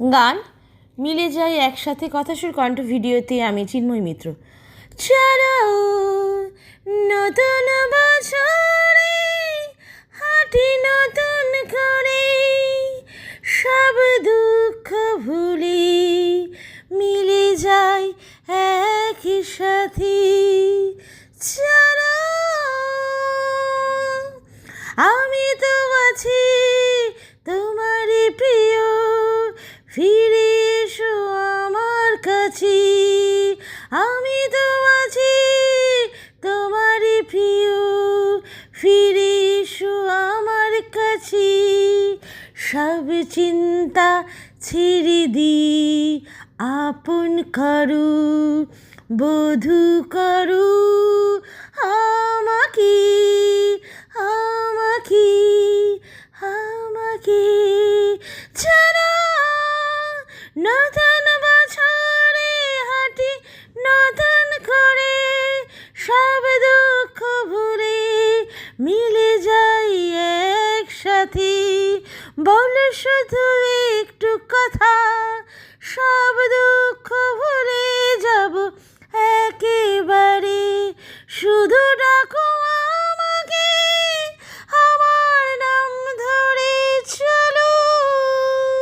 গান মিলে যায় একসাথে, কথা সুর কণ্ঠ ভিডিওতে আমি চিন্ময় মিত্র। চলো নতুন বছরে হাঁটি নতুন করে, সব দুঃখ ভুলি মিলে যায় একই সাথে। চলো আমি তো আছি তোমারই প্রিয়, ফিরে এসো আমার কাছে। আমি তো আছি তোমারই প্রিয়, ফিরে এসো আমার কাছে। সব চিন্তা ছেড়ে দি, আপন করো, বধূ করো আমাকে, আমাকে, আমাকে। চলো নতুন বছরে হাঁটি নতুন করে, সব দুঃখ ভুলে মিলে যাই একসাথে। বল শুধু একটু কথা, সব দুঃখ ভুলে যাব একেবারে। শুধু